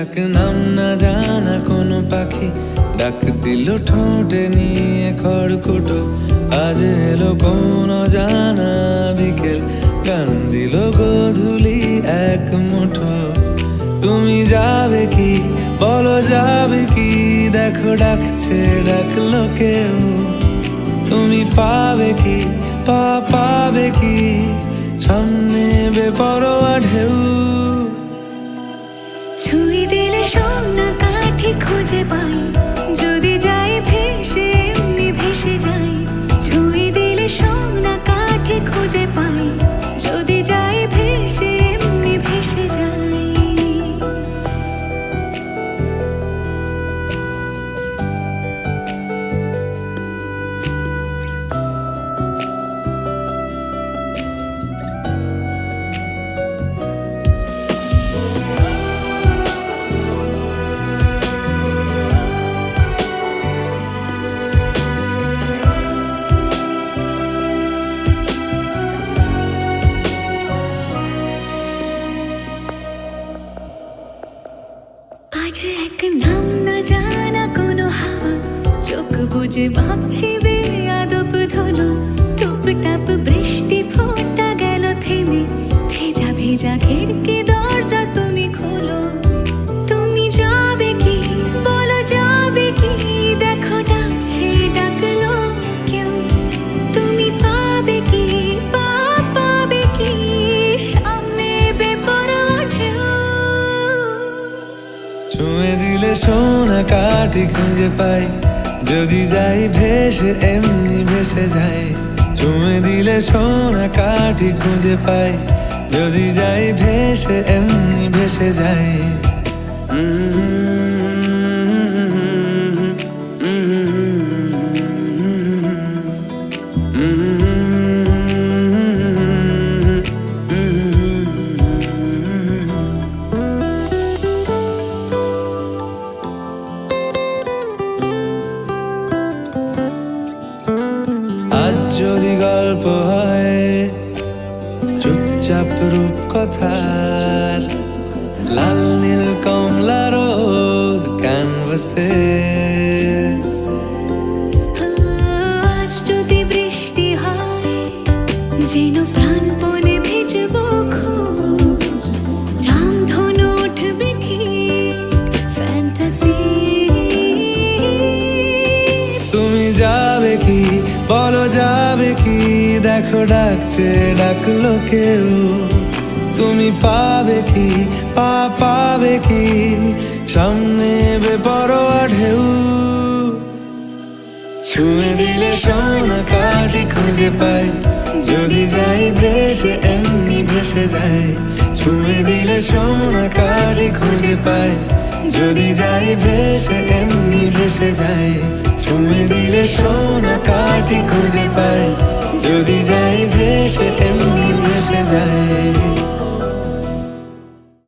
এক নাম না জানা কোনো পাখি ডাক দিল ঠোঁটে নিয়ে খড়কুটো। আজ এলো কোন জানা বিকেল, গান দিল গোধূলি এক মুঠো। তুমি যাবে কি বলো, যাবে কি? দেখো ডাকছে, ডাকলো কেউ। তুমি পাবে কি পাবে কি? সামনে বেপরোয়া ঢেউ। ছুঁয়ে দিলে সোনা কাঠি খুঁজে পাই, যদি যাই ভেসে এমনি ভেসে যাই। ছুঁয়ে দিলে সোনা কাঠি খুঁজে পাই, যদি যাই ভেসে এমনি ভেসে যাই। আজ এক নাম না জানা কোনো হাওয়া, চোখ বুঝে ভাবছি বেয়াদব ধলো। টুপটাপ বৃষ্টি ফোঁটা গেল থেমে, ভেজা ভেজা খিড়কি দরজা তুমি খোলো। তুমি যাবে কি বলো, যাবে কি? দেখো ডাকছে, ডাকলো কেউ। তুমি পাবে কি পাবে কি? সামনে বেপরোয়া ঢেউ। ছুঁয়ে দিলে সোনা কাঠি খুঁজে পাই, যদি যাই ভেসে এমনি ভেসে যাই। ছুঁয়ে দিলে সোনা কাঠি খুঁজে পাই, যদি যাই ভেসে এমনি ভেসে যাই। আজ যদি গল্প হয় চুপচাপ রূপকথার, লাল নীল কমলা রোদ ক্যানভাসে। আজ যদি বৃষ্টি হয়, যেন প্রাণপণে ভিজবো খুব। রামধনু উঠবে ঠিক ফ্যান্টাসি। তুমি যাবে কি বলো, যাবে কি? দেখো ডাকছে, ডাকলো কেউ। তুমি পাবে কি পাবে কি? সামনে বেপরোয়া ঢেউ। ছুঁয়ে দিলে সোনা কাঠি খুঁজে পাই, যদি যাই ভেসে এমনি ভেসে যাই। ছুঁয়ে দিলে সোনা কাঠি খুঁজে পাই, যদি যাই ভেসে এমনি ভেসে যাই। ছুঁয়ে দিলে সোনা কাঠি খুঁজে পাই, যদি যাই ভেসে এমনি ভেসে যাই।